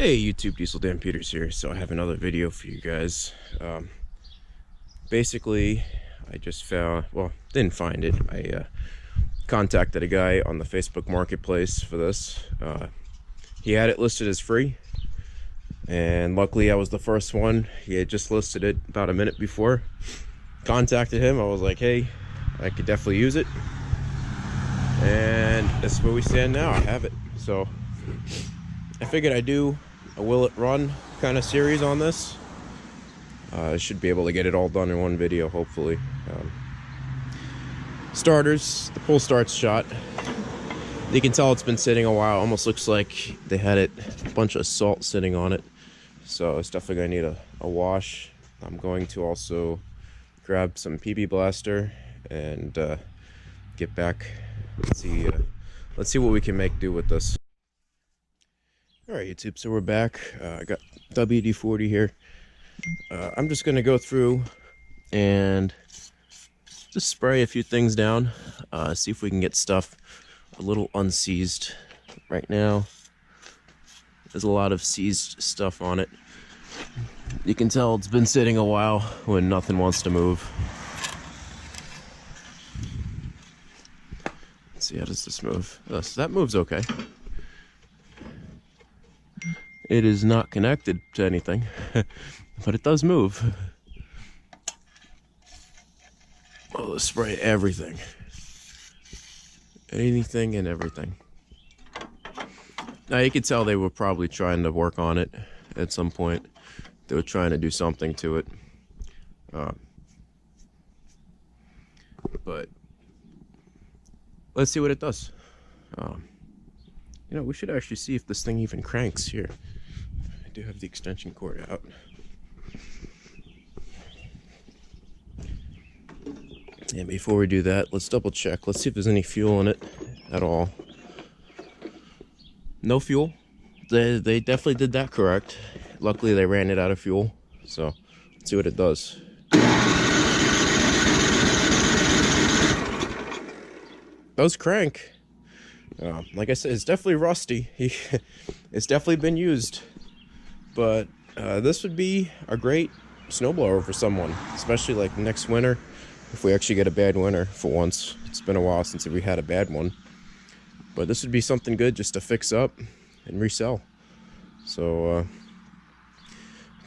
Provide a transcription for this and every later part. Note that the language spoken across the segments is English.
Hey YouTube, Diesel Dan Peters here. So I have another video for you guys. Basically, I just found, well, didn't find it. I contacted a guy on the Facebook Marketplace for this. He had it listed as free, and luckily I was the first one. He had just listed it about a minute before. Contacted him. I was like, hey, I could definitely use it, and that's where we stand now. I have it. So I figured I'd do a will it run kind of series on this. I should be able to get it all done in one video, hopefully. Starters, the pull start's shot. You can tell it's been sitting a while. Almost looks like they had a bunch of salt sitting on it. So it's definitely gonna need a wash. I'm going to also grab some PB Blaster and get back. Let's see what we can make do with this. Alright YouTube, so we're back. I got WD-40 here. I'm just going to go through and just spray a few things down. See if we can get stuff a little unseized. Right now, there's a lot of seized stuff on it. You can tell it's been sitting a while when nothing wants to move. Let's see, how does this move? So that moves okay. It is not connected to anything, but it does move. Oh, let's spray everything. Anything and everything. Now you could tell they were probably trying to work on it at some point. They were trying to do something to it. But let's see what it does. You know, we should actually see if this thing even cranks here. I do have the extension cord out. And before we do that, let's double check. Let's see if there's any fuel in it at all. No fuel. They definitely did that correct. Luckily they ran it out of fuel. So let's see what it does. Those crank. Like I said, it's definitely rusty. It's definitely been used. But this would be a great snowblower for someone, especially like next winter, if we actually get a bad winter for once. It's been a while since we had a bad one. But this would be something good just to fix up and resell. So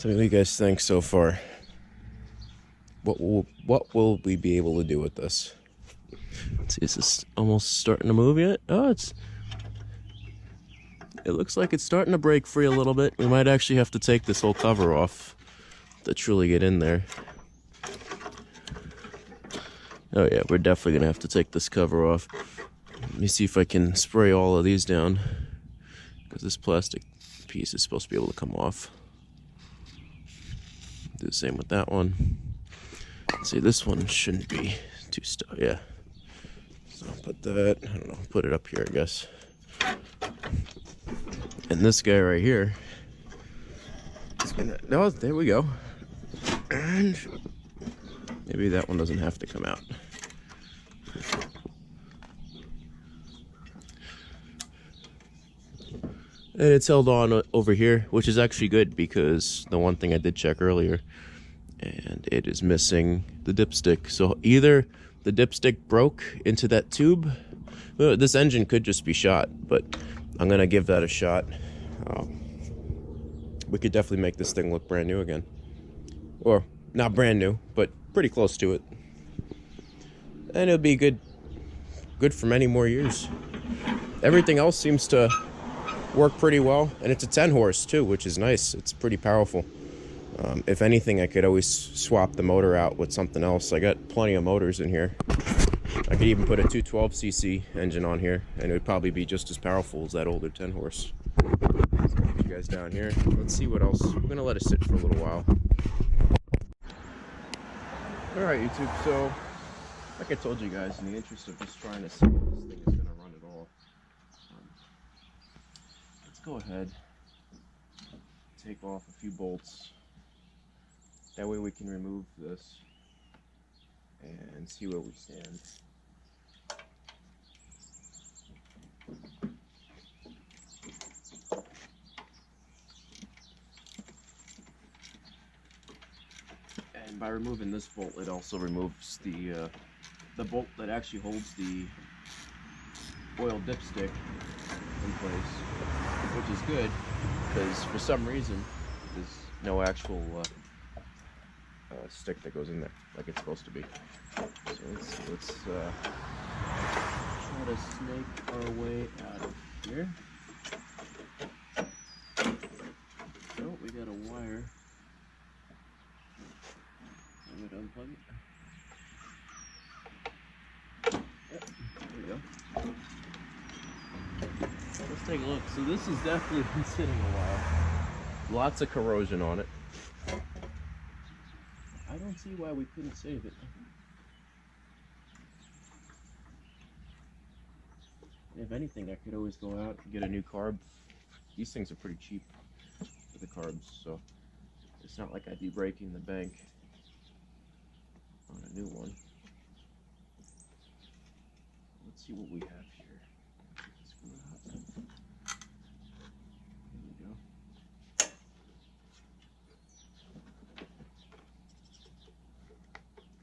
tell me what you guys think so far. What will we be able to do with this? Let's see, is this almost starting to move yet? Oh, it looks like it's starting to break free a little bit. We might actually have to take this whole cover off to truly get in there. Oh yeah, we're definitely gonna have to take this cover off. Let me see if I can spray all of these down, because this plastic piece is supposed to be able to come off. Do the same with that one. Let's see, this one shouldn't be too stuck. Yeah. So I'll put that, I don't know, put it up here, I guess. And this guy right here is gonna, oh, there we go. And maybe that one doesn't have to come out. And it's held on over here, which is actually good, because the one thing I did check earlier, and it is missing the dipstick. So either the dipstick broke into that tube. Well, this engine could just be shot, but I'm gonna give that a shot. We could definitely make this thing look brand new again. Or not brand new, but pretty close to it. And it'll be good for many more years. Everything else seems to work pretty well, and it's a 10 horse too, which is nice. It's pretty powerful. If anything, I could always swap the motor out with something else. I got plenty of motors in here. I could even put a 212cc engine on here, and it would probably be just as powerful as that older 10 horse. So I'll put you guys down here. Let's see what else. We're gonna let it sit for a little while. Alright YouTube, so like I told you guys, in the interest of just trying to see if this thing is gonna run at all, let's go ahead, take off a few bolts. That way we can remove this and see where we stand. And by removing this bolt, it also removes the bolt that actually holds the oil dipstick in place, which is good because for some reason there's no actual stick that goes in there like it's supposed to be. So let's try to snake our way out of here. Oh, we got a wire. I'm going to unplug it. Yep, there we go. Let's take a look. So this has definitely been sitting a while. Lots of corrosion on it. I don't see why we couldn't save it. If anything, I could always go out and get a new carb. These things are pretty cheap for the carbs, so it's not like I'd be breaking the bank on a new one. Let's see what we have here. There we go.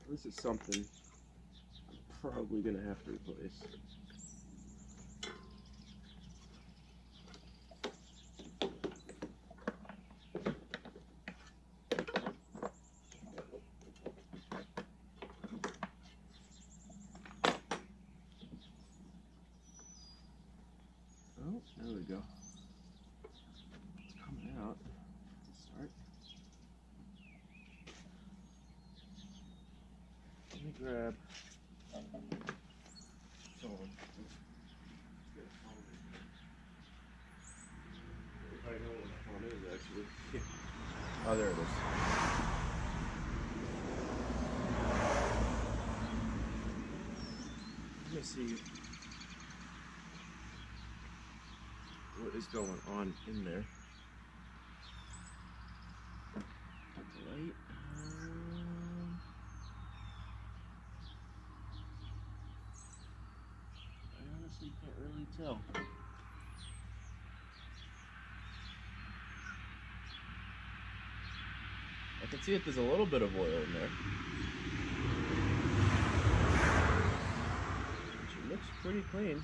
This is something I'm probably going to have to replace. Oh, there we go. It's coming out. Let's start. Let me grab phone. I know what the phone is actually. Oh, there it is. Let me see what is going on in there. Light. I honestly can't really tell. I can see that there's a little bit of oil in there. It looks pretty clean.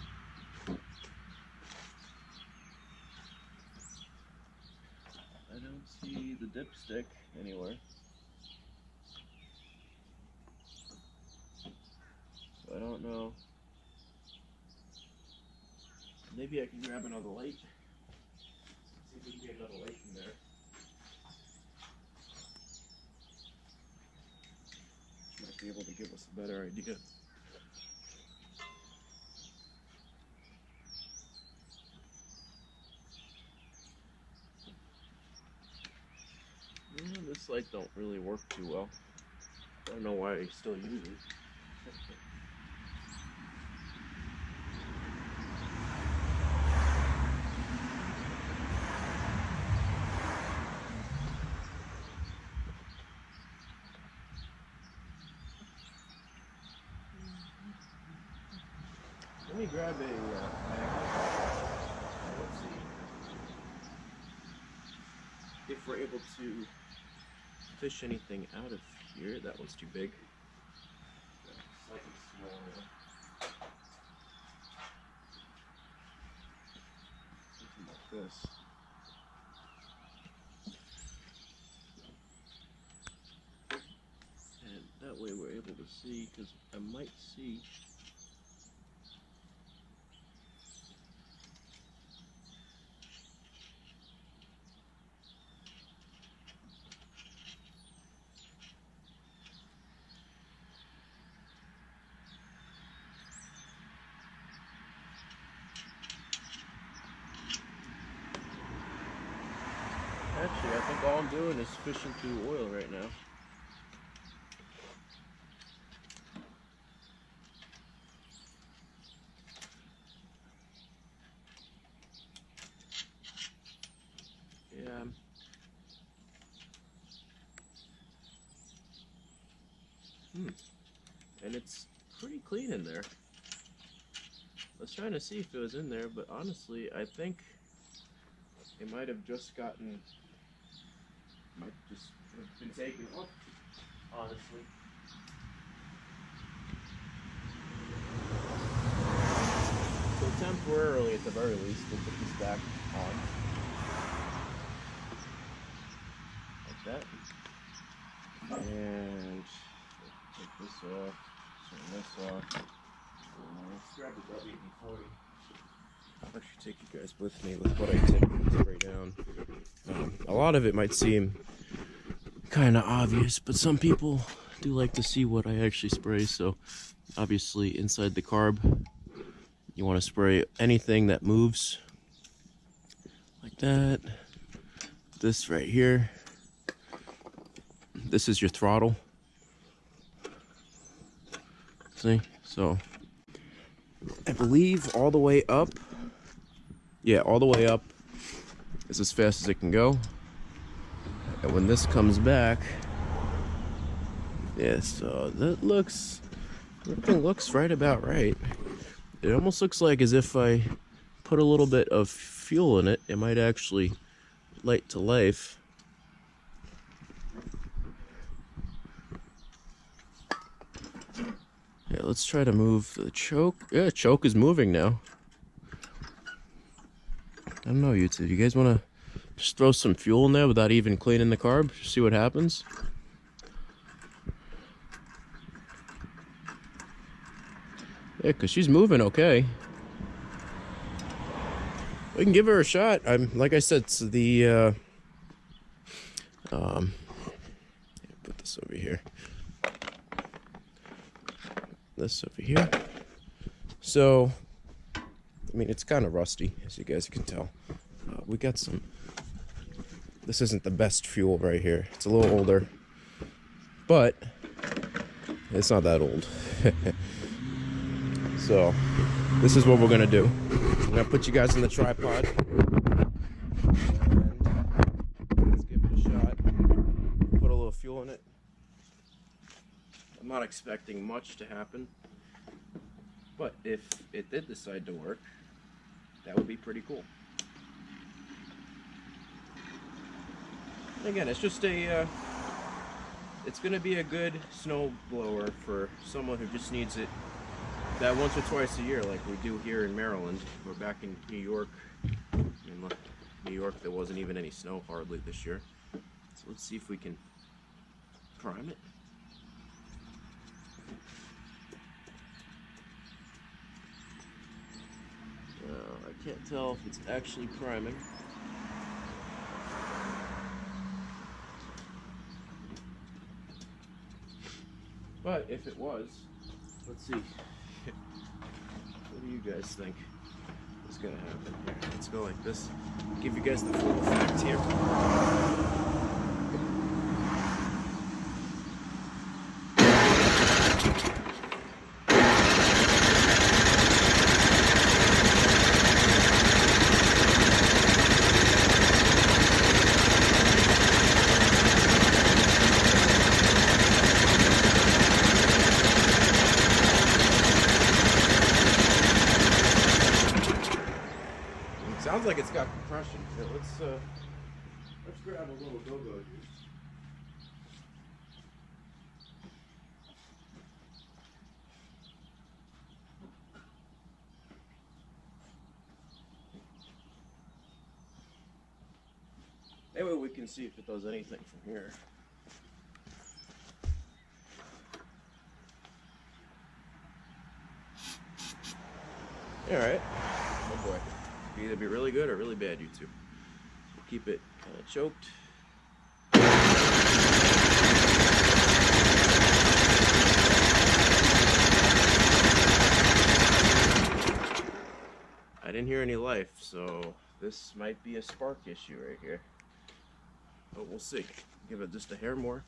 I don't see the dipstick anywhere. So I don't know. Maybe I can grab another light. See if we can get another light in there. Which might be able to give us a better idea. This light don't really work too well. I don't know why I still use it. Let me grab a magnet. Let's see if we're able to fish anything out of here. That one's too big. Slightly smaller. Something like this. And that way we're able to see, because I might see actually, I think all I'm doing is fishing through oil right now. Yeah. And it's pretty clean in there. I was trying to see if it was in there, but honestly, I think it might have just gotten, might just have been taken off. honestly. So temporarily, at the very least, we'll put this back on. Like that. And take this off, turn this off. Let's grab the WD-40. I'll actually take you guys with me with what I typically spray down. A lot of it might seem kind of obvious, but some people do like to see what I actually spray. So obviously inside the carb, you want to spray anything that moves like that. This right here, this is your throttle. See? So I believe all the way up, yeah, all the way up is as fast as it can go. And when this comes back, yeah, so that looks, everything looks right about right. It almost looks like as if I put a little bit of fuel in it, it might actually light to life. Yeah, let's try to move the choke. Yeah, choke is moving now. I don't know, YouTube. You guys want to just throw some fuel in there without even cleaning the carb? Just see what happens. Yeah, because she's moving okay. We can give her a shot. Like I said, it's the put this over here. This over here. So, I mean, it's kind of rusty, as you guys can tell. We got some. This isn't the best fuel right here. It's a little older, but it's not that old. So, this is what we're gonna do. I'm gonna put you guys in the tripod. And let's give it a shot. Put a little fuel in it. I'm not expecting much to happen, but if it did decide to work, that would be pretty cool. And again, it's just a, it's gonna be a good snow blower for someone who just needs it that once or twice a year, like we do here in Maryland. We're back in New York. In New York, there wasn't even any snow hardly this year. So let's see if we can prime it. I can't tell if it's actually priming. But if it was, let's see. What do you guys think is gonna happen here? Let's go like this. Give you guys the full effect here. Sounds like it's got compression. So let's grab a little go-go juice. Maybe we can see if it does anything from here. All right. Oh boy. Could either be really good or really bad, YouTube. Keep it kind of choked. I didn't hear any life, so this might be a spark issue right here. But we'll see. Give it just a hair more.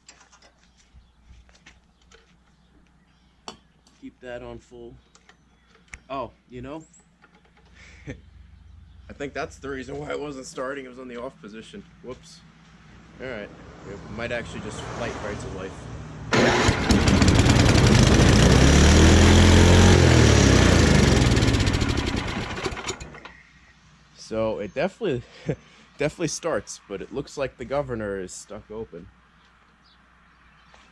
Keep that on full. Oh, you know, I think that's the reason why it wasn't starting. It was on the off position. Whoops. Alright. It might actually just light right to life. So it definitely starts, but it looks like the governor is stuck open.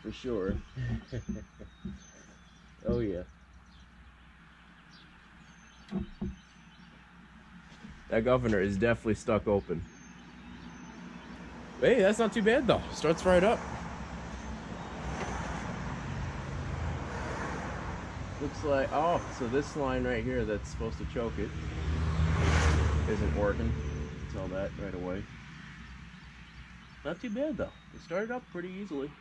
for sure. Oh yeah. That governor is definitely stuck open. Hey, that's not too bad though. Starts right up. Looks like, oh, so this line right here that's supposed to choke it isn't working. Tell that right away. Not too bad though. It started up pretty easily.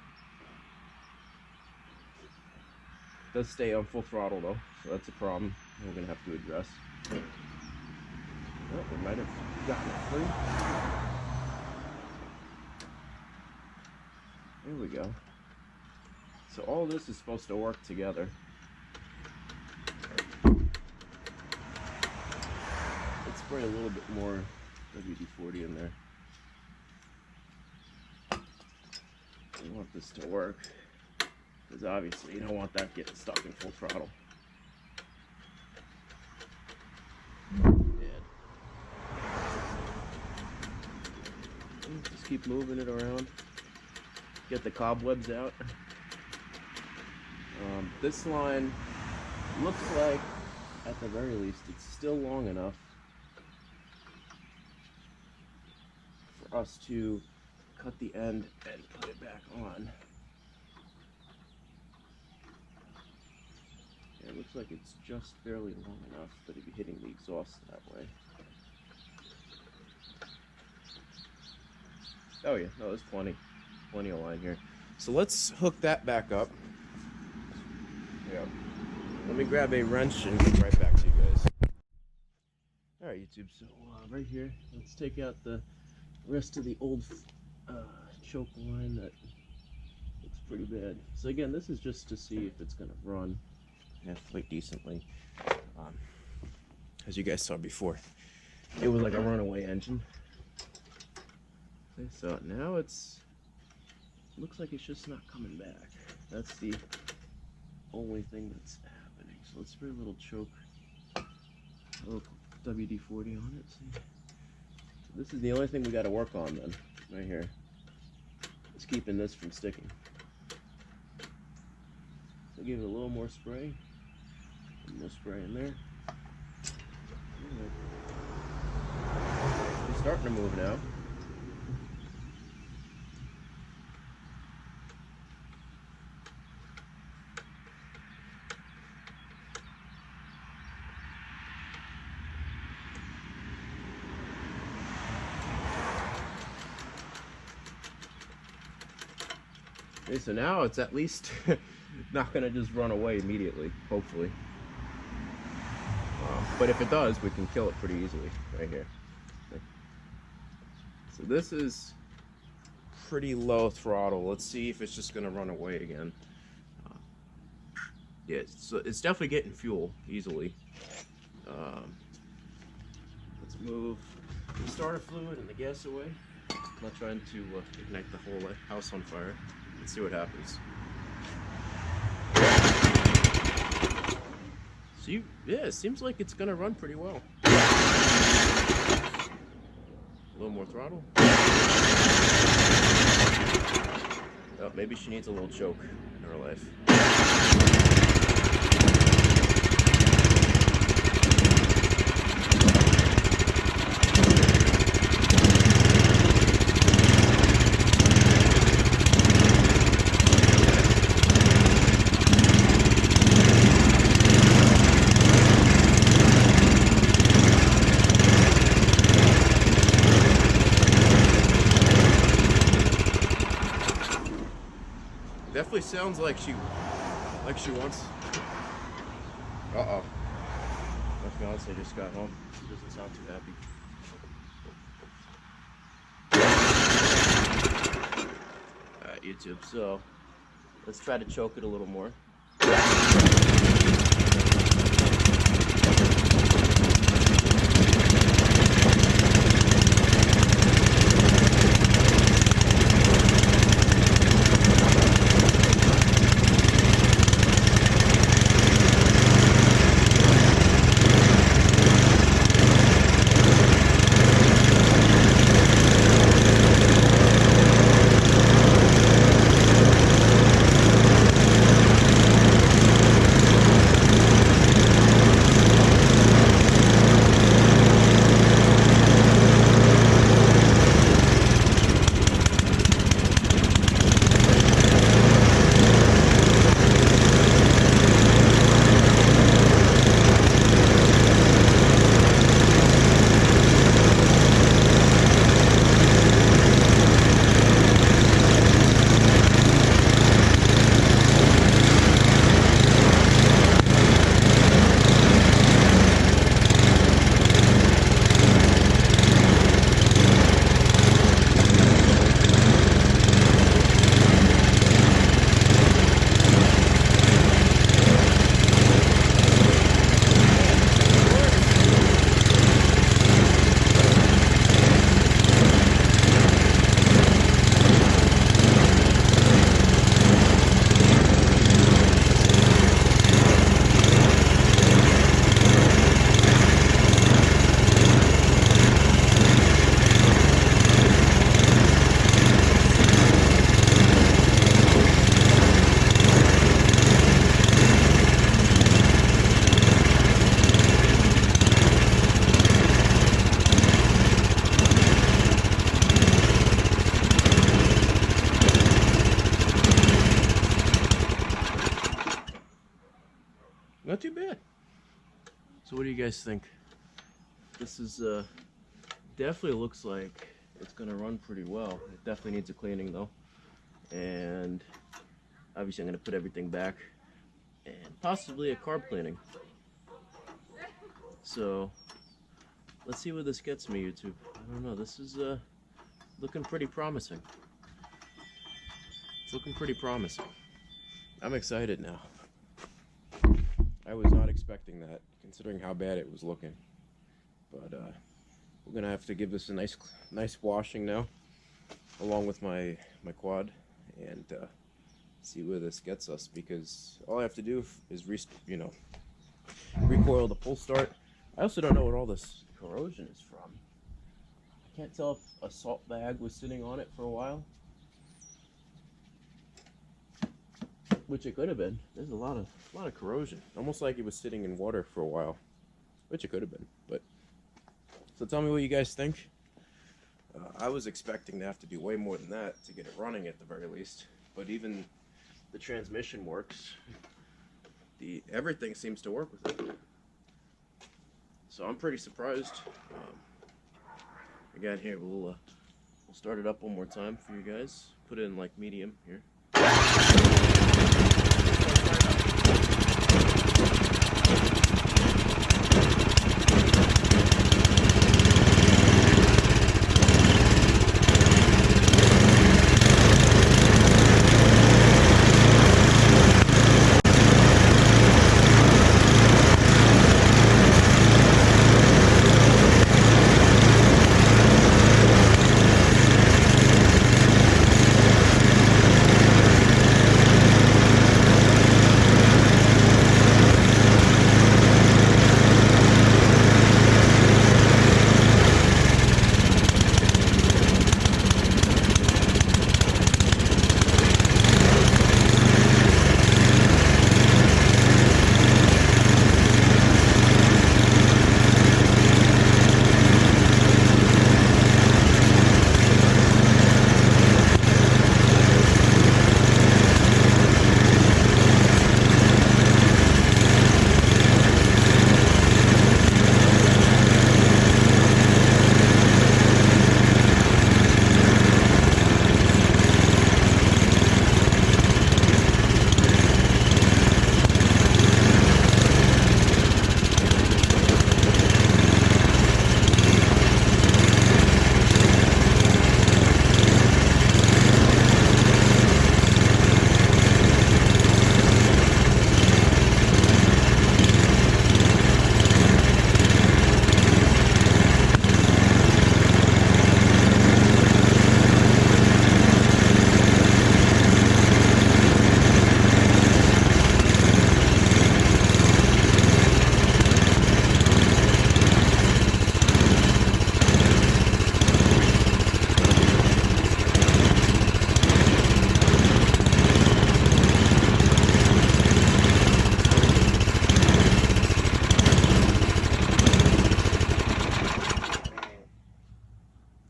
Does stay on full throttle though, so that's a problem we're gonna have to address. Oh, we might have gotten it free. There we go. So all this is supposed to work together. Let's spray a little bit more WD-40 in there. We want this to work, because obviously you don't want that getting stuck in full throttle. Just keep moving it around. Get the cobwebs out. This line looks like, at the very least, it's still long enough for us to cut the end and put it back on. Yeah, it looks like it's just barely long enough that it'd be hitting the exhaust that way. Oh yeah, no, there's plenty of line here. So let's hook that back up. Yeah. Let me grab a wrench and get right back to you guys. Alright YouTube, so right here, let's take out the rest of the old choke line that looks pretty bad. So again, this is just to see if it's going to run halfway decently. As you guys saw before, it was like a runaway engine. Okay, so now looks like it's just not coming back. That's the only thing that's happening. So let's spray a little choke, a little WD-40 on it. See? So this is the only thing we got to work on then, right here. It's keeping this from sticking. So give it a little more spray. More spray in there. It's starting to move now. Okay, so now it's at least not going to just run away immediately, hopefully. But if it does, we can kill it pretty easily right here. Okay. So this is pretty low throttle. Let's see if it's just going to run away again. Yeah, so it's definitely getting fuel easily. Let's move the starter fluid and the gas away. I'm not trying to ignite the whole house on fire. Let's see what happens. So yeah, it seems like it's gonna run pretty well. A little more throttle. Oh, maybe she needs a little choke in her life. Definitely sounds like she wants. Uh-oh. My fiance just got home. She doesn't sound too happy. Alright, YouTube, so let's try to choke it a little more. So what do you guys think? This is definitely looks like it's gonna run pretty well. It definitely needs a cleaning though, and obviously I'm gonna put everything back and possibly a carb cleaning. So let's see where this gets me, YouTube. I don't know. This is looking pretty promising. It's looking pretty promising. I'm excited now. I was not expecting that, considering how bad it was looking. But we're gonna have to give this a nice washing now, along with my quad, and see where this gets us. Because all I have to do is recoil the pull start. I also don't know what all this corrosion is from. I can't tell if a salt bag was sitting on it for a while, which it could have been. There's a lot of corrosion, almost like it was sitting in water for a while, which it could have been. But so tell me what you guys think. I was expecting to have to do way more than that to get it running at the very least. But even the transmission works. Everything seems to work with it. So I'm pretty surprised. Again, here we'll start it up one more time for you guys. Put it in like medium here.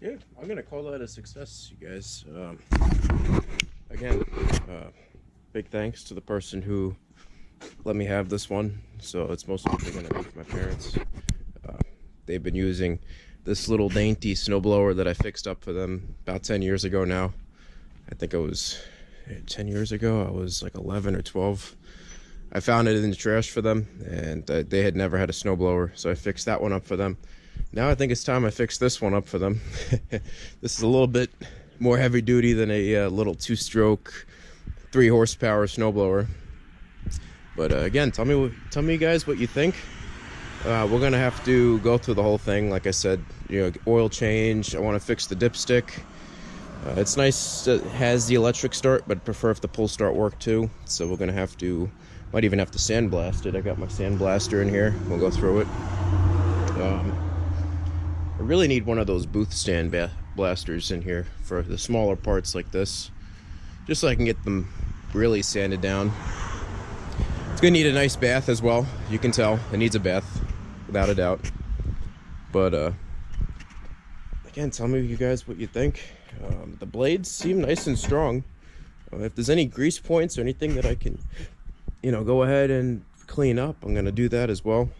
Yeah, I'm gonna call that a success, you guys. Again, big thanks to the person who let me have this one. So it's mostly gonna be for my parents. They've been using this little dainty snowblower that I fixed up for them about 10 years ago now. I think it was 10 years ago. I was like 11 or 12. I found it in the trash for them, and they had never had a snowblower, so I fixed that one up for them. Now I think it's time I fix this one up for them. This is a little bit more heavy duty than a little 2-stroke 3 horsepower snowblower. But again, tell me guys what you think. We're gonna have to go through the whole thing. Like I said, oil change. I want to fix the dipstick. It's nice that it has the electric start, but prefer if the pull start worked too. So we're gonna might even have to sandblast it. I got my sandblaster in here. We'll go through it. I really need one of those booth stand blasters in here for the smaller parts like this, just so I can get them really sanded down. It's gonna need a nice bath as well. You can tell it needs a bath, without a doubt. But again, tell me you guys what you think. The blades seem nice and strong. If there's any grease points or anything that I can, go ahead and clean up, I'm gonna do that as well.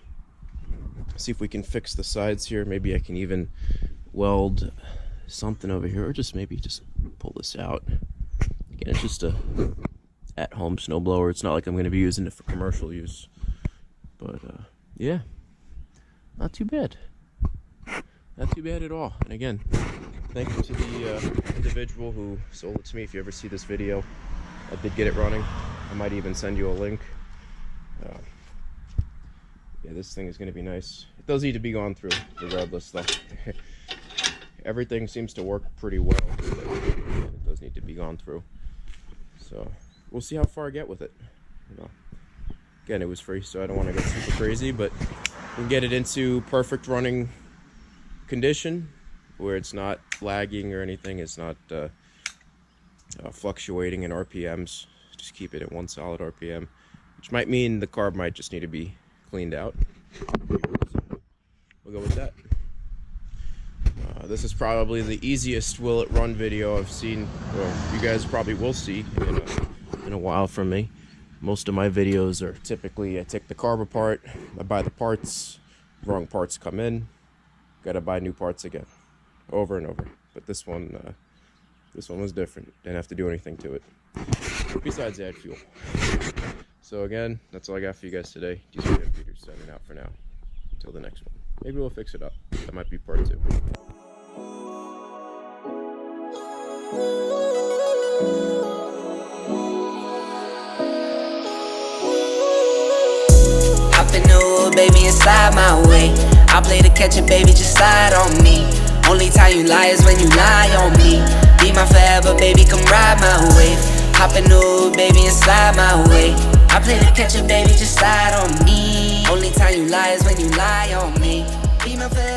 See if we can fix the sides here. Maybe I can even weld something over here, or just maybe just pull this out. Again, it's just a at-home snowblower. It's not like I'm going to be using it for commercial use. But yeah, not too bad. Not too bad at all. And again, thank you to the individual who sold it to me. If you ever see this video, I did get it running. I might even send you a link. Yeah, this thing is going to be nice. It does need to be gone through, regardless, though. Everything seems to work pretty well. It does need to be gone through. So we'll see how far I get with it. You know, again, it was free, so I don't want to go super crazy, but we can get it into perfect running condition where it's not lagging or anything. It's not fluctuating in RPMs. Just keep it at one solid RPM, which might mean the carb might just need to be cleaned out. We'll go with that. This is probably the easiest will it run video I've seen, or you guys probably will see in a while from me. Most of my videos are typically I take the carb apart, I buy the parts, wrong parts come in, gotta buy new parts again, over and over. But this one was different. Didn't have to do anything to it, besides add fuel. So again, that's all I got for you guys today. DJ Peter signing out for now. Until the next one. Maybe we'll fix it up. That might be part 2. Hop in the hood, baby, and slide my way. I play the catcher, baby, just slide on me. Only time you lie is when you lie on me. Be my forever, baby, come ride my wave. Hop in the hood, baby, and slide my way. I play the catcher, baby, just slide on me. Only time you lie is when you lie on me. Be my forever.